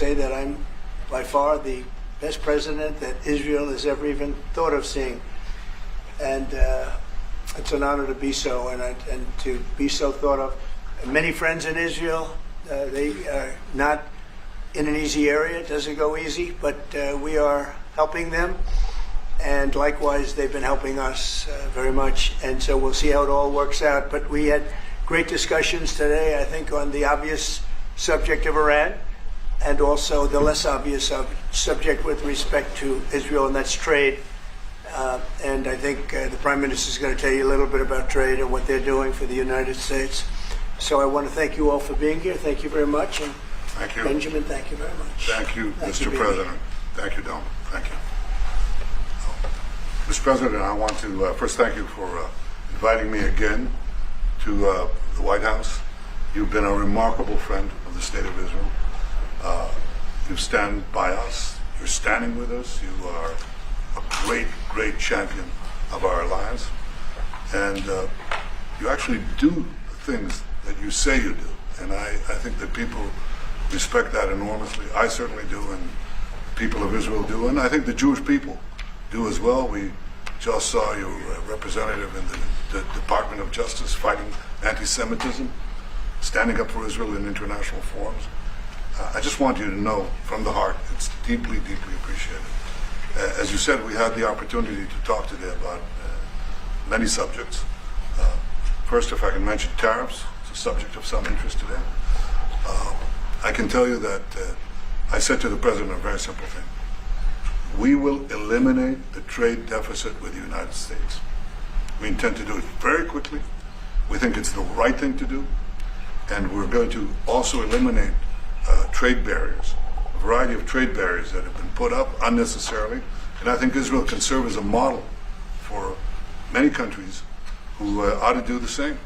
say that I'm by far the best president that Israel has ever even thought of seeing. And it's an honor to be so, and to be so thought of. Many friends in Israel. They are not in an easy area. It doesn't go easy, but we are helping them. And likewise, they've been helping us very much. And so we'll see how it all works out. But we had great discussions today, I think, on the obvious subject of Iran, and also the less obvious subject with respect to Israel, and that's trade. And I think the Prime Minister is going to tell you a little bit about trade and what they're doing for the United States. So I want to thank you all for being here. Thank you very much. And thank you. Benjamin, thank you very much. Thank you, Mr. President. Thank you, Don. Thank you. Mr. President, I want to first thank you for inviting me again to the White House. You've been a remarkable friend of the State of Israel. You stand by us. You're standing with us. You are a great, great champion of our alliance. And you actually do the things that you say you do. And I think that people respect that enormously. I certainly do, and the people of Israel do. And I think the Jewish people do as well. We just saw your representative in the Department of Justice fighting anti-Semitism, standing up for Israel in international forums. I just want you to know from the heart, it's deeply, deeply appreciated. As you said, we had the opportunity to talk today about many subjects. First, if I can mention tariffs, it's a subject of some interest today. I can tell you that I said to the President a very simple thing. We will eliminate the trade deficit with the United States. We intend to do it very quickly. We think it's the right thing to do. And we're going to also eliminate trade barriers, a variety of trade barriers that have been put up unnecessarily. And I think Israel can serve as a model for many countries who ought to do the same.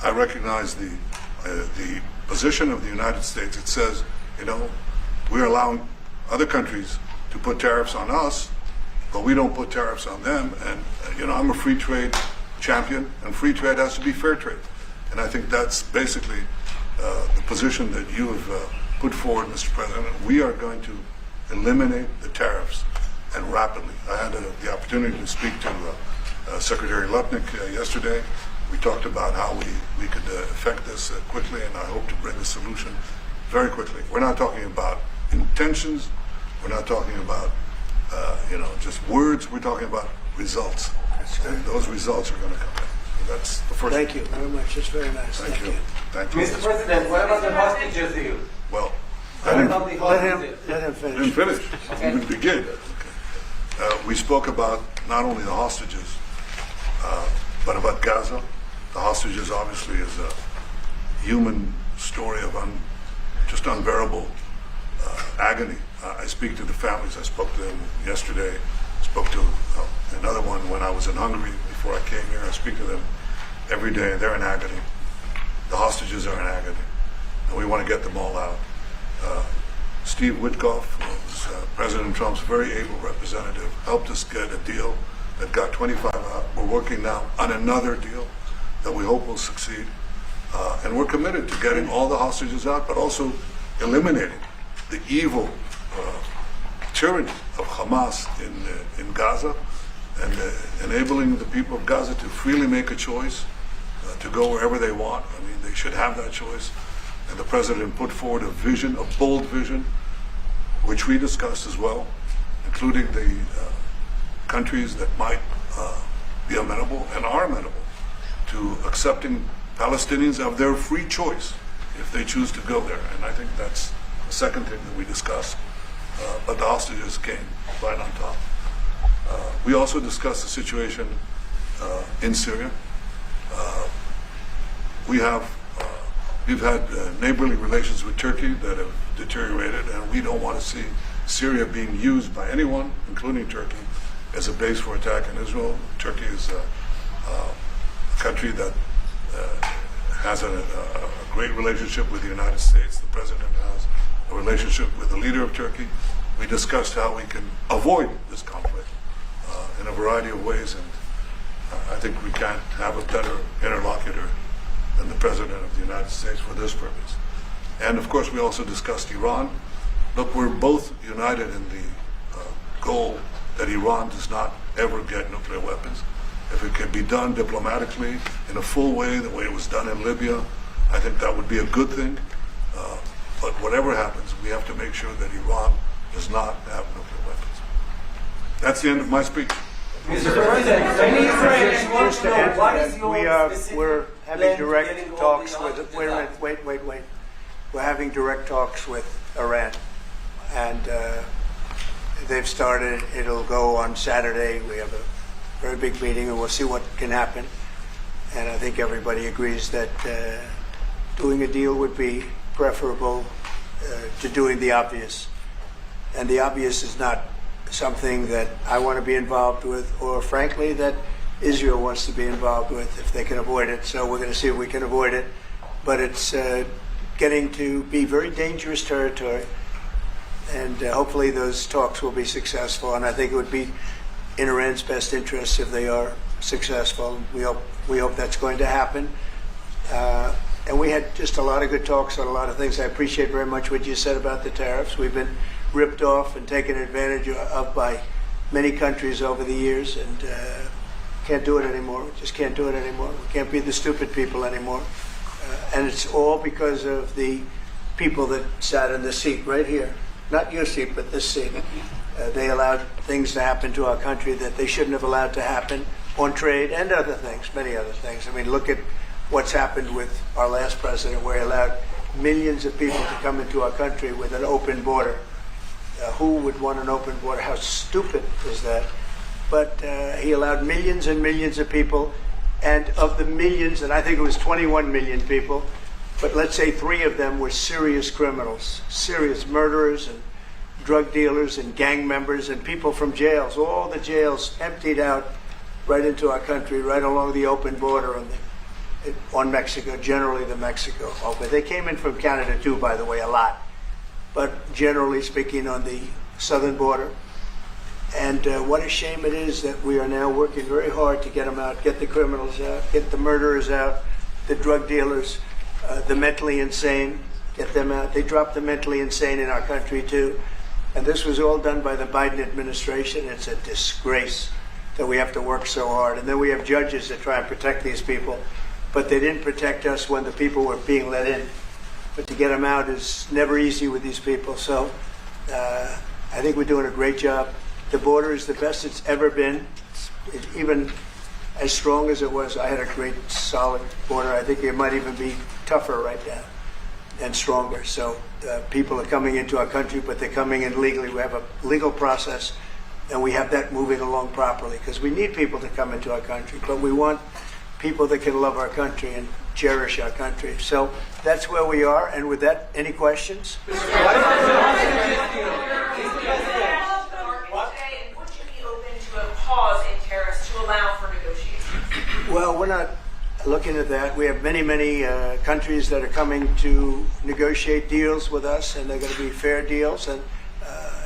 I recognize the position of the United States. It says, we're allowing other countries to put tariffs on us, but we don't put tariffs on them. And, I'm a free trade champion, and free trade has to be fair trade. And I think that's basically the position that you have put forward, Mr. President. We are going to eliminate the tariffs, and rapidly. I had the opportunity to speak to Secretary Lutnick yesterday. We talked about how we could effect this quickly, and I hope to bring a solution very quickly. We're not talking about intentions. We're not talking about just words. We're talking about results. And those results are going to come in. That's the first. Thank you very much. It's very nice. Thank you. Thank you. Mr. President, what about the hostages here? Well, What about the Let him hostages? I finish. didn't finish. We didn't begin. We spoke about not only the hostages, but about Gaza. The hostages obviously is a human story of just unbearable agony. I speak to the families. I spoke to them yesterday. Spoke to another one when I was in Hungary before I came here. I speak to them every day. They're in agony. The hostages are in agony, and we want to get them all out. Steve Witkoff, was President Trump's very able representative, helped us get a deal that got 25 out. We're working now on another deal that we hope will succeed. And we're committed to getting all the hostages out, but also eliminating the evil tyranny of Hamas in Gaza, and enabling the people of Gaza to freely make a choice, to go wherever they want. I mean, they should have that choice. And the President put forward a vision, a bold vision, which we discussed as well, including the countries that might be amenable and are amenable to accepting Palestinians of their free choice if they choose to go there. And I think that's the second thing that we discussed. But the hostages came right on top. We also discussed the situation in Syria. We've had neighborly relations with Turkey that have deteriorated, and we don't want to see Syria being used by anyone, including Turkey, as a base for attack in Israel. Turkey is a country that has a great relationship with the United States. The President has a relationship with the leader of Turkey. We discussed how we can avoid this conflict in a variety of ways, and I think we can't have a better interlocutor than the President of the United States for this purpose. And of course, we also discussed Iran. look, we're both united in the goal that Iran does not ever get nuclear weapons. If it can be done diplomatically in a full way, the way it was done in Libya, I think that would be a good thing. But whatever happens, we have to make sure that Iran does not have nuclear weapons. That's the end of my speech. Mr. President, many Israelis want Just to to know add to what that, is your we're specific having plan direct getting all talks the with. hostages Wait a out? minute. Wait. We're having direct talks with Iran, and they've started. It'll go on Saturday. We have a very big meeting, and we'll see what can happen. And I think everybody agrees that doing a deal would be preferable to doing the obvious. And the obvious is not something that I want to be involved with, or frankly, that Israel wants to be involved with if they can avoid it. So we're going to see if we can avoid it. But it's getting to be very dangerous territory. And hopefully those talks will be successful. And I think it would be in Iran's best interest if they are successful. We hope that's going to happen. And we had just a lot of good talks on a lot of things. I appreciate very much what you said about the tariffs. We've been ripped off and taken advantage of by many countries over the years, and can't do it anymore. We just can't do it anymore. We can't be the stupid people anymore. And it's all because of the people that sat in the seat right here. Not your seat, but this seat. They allowed things to happen to our country that they shouldn't have allowed to happen on trade and other things, many other things. I mean, look at what's happened with our last president, where he allowed millions of people to come into our country with an open border. Who would want an open border? How stupid is that? But he allowed millions and millions of people, and of the millions, and I think it was 21 million people, but let's say 3 of them were serious criminals, serious murderers and drug dealers and gang members and people from jails. All the jails emptied out right into our country, right along the open border on Mexico, generally the Mexico open. They came in from Canada too, by the way, a lot. But generally speaking, on the southern border. And what a shame it is that we are now working very hard to get them out, get the criminals out, get the murderers out, the drug dealers, the mentally insane, get them out. They dropped the mentally insane in our country too. And this was all done by the Biden administration. It's a disgrace that we have to work so hard. And then we have judges that try and protect these people, but they didn't protect us when the people were being let in. But to get them out is never easy with these people. So I think we're doing a great job. The border is the best it's ever been. It's even as strong as it was. I had a great, solid border. I think it might even be tougher right now and stronger. So people are coming into our country, but they're coming in legally. We have a legal process, and we have that moving along properly, because we need people to come into our country, but we want people that can love our country and cherish our country. So that's where we are. And with that, any questions? Pause in tariffs to allow for negotiations? Well, we're not looking at that. We have many countries that are coming to negotiate deals with us, and they're going to be fair deals. And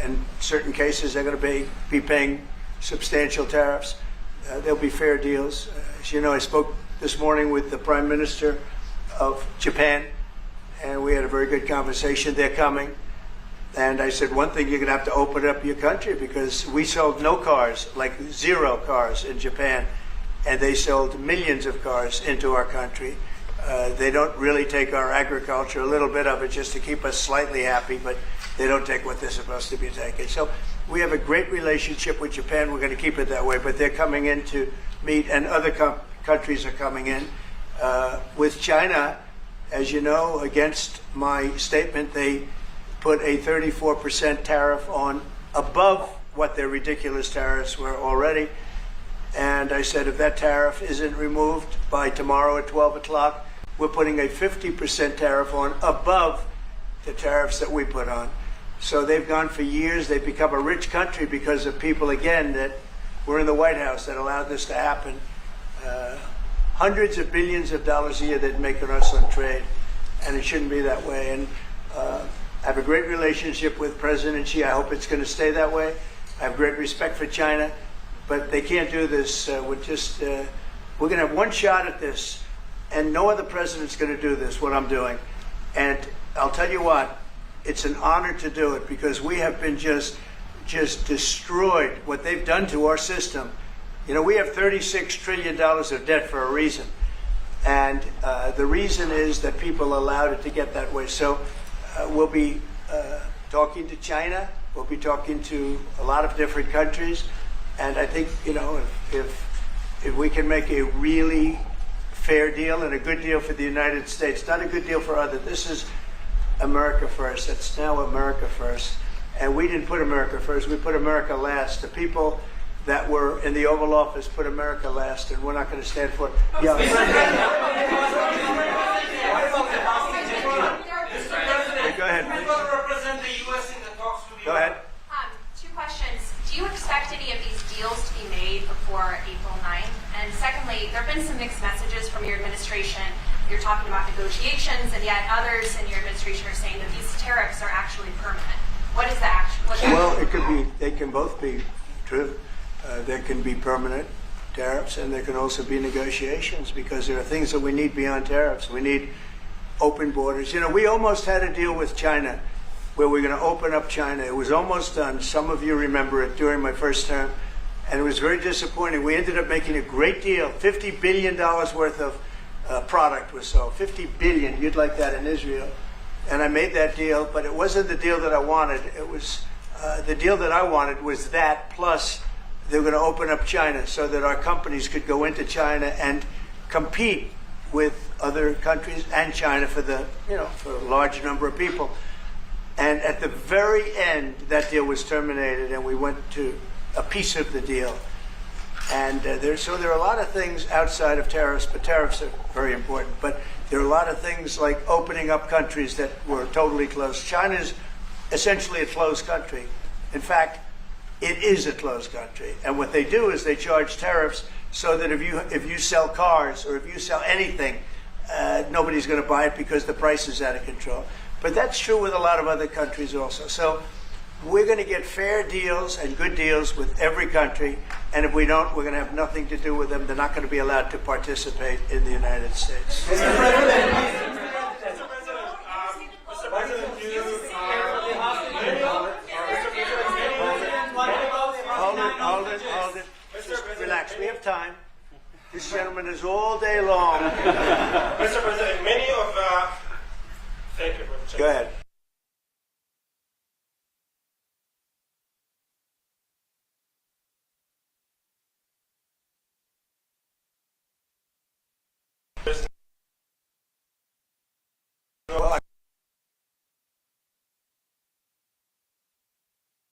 in certain cases, they're going to be paying substantial tariffs. They'll be fair deals. As you know, I spoke this morning with the Prime Minister of Japan, and we had a very good conversation. They're coming. And I said, one thing, you're going to have to open up your country, because we sold no cars, like 0 cars in Japan, and they sold millions of cars into our country. They don't really take our agriculture, a little bit of it just to keep us slightly happy, but they don't take what they're supposed to be taking. So we have a great relationship with Japan. We're going to keep it that way, but they're coming in to meet, and other countries are coming in. With China, as you know, against my statement, they put a 34% tariff on above what their ridiculous tariffs were already. And I said, if that tariff isn't removed by tomorrow at 12 o'clock, we're putting a 50% tariff on above the tariffs that we put on. So they've gone for years. They've become a rich country because of people, again, that were in the White House that allowed this to happen. Hundreds of billions of dollars a year they'd make on us on trade, and it shouldn't be that way. And I have a great relationship with President Xi. I hope it's going to stay that way. I have great respect for China, but they can't do this. We're going to have one shot at this, and no other president's going to do this, what I'm doing. And I'll tell you what, it's an honor to do it because we have been just destroyed. What they've done to our system. You know, we have $36 trillion of debt for a reason. And the reason is that people allowed it to get that way. So we'll be talking to China. We'll be talking to a lot of different countries. And I think, you know, if we can make a really fair deal and a good deal for the United States, not a good deal for others. This is America first. It's now America first. And we didn't put America first. We put America last. The people that were in the Oval Office put America last, and we're not going to stand for it. Yeah. What about the hostage agreement? Go ahead. Who's going to represent the U.S. in the talks with the Go ahead. Two questions. Do you expect any of these deals to be made before April 9th? And secondly, there have been some mixed messages from your administration. You're talking about negotiations, and yet others in your administration are saying that these tariffs are actually permanent. What is the action? Well, it could be. They can both be true. There can be permanent tariffs, and there can also be negotiations because there are things that we need beyond tariffs. We need open borders. You know, we almost had a deal with China where we're going to open up China. It was almost done. Some of you remember it during my first term, and it was very disappointing. We ended up making a great deal. $50 billion worth of product was sold. $50 billion. You'd like that in Israel. And I made that deal, but it wasn't the deal that I wanted. It was the deal that I wanted was that plus they were going to open up China so that our companies could go into China and compete with other countries and China for the, you know, for a large number of people. And at the very end, that deal was terminated, and we went to a piece of the deal. And there are a lot of things outside of tariffs, but tariffs are very important. But there are a lot of things like opening up countries that were totally closed. China is essentially a closed country. In fact, it is a closed country. And what they do is they charge tariffs so that if you sell cars or if you sell anything, nobody's going to buy it because the price is out of control. But that's true with a lot of other countries also. So we're going to get fair deals and good deals with every country. And if we don't, we're going to have nothing to do with them. They're not going to be allowed to participate in the United States. Mr. President, you Hold it. Just relax. We have time. This gentleman is all day long. Mr. President, many of thank you for the Go ahead.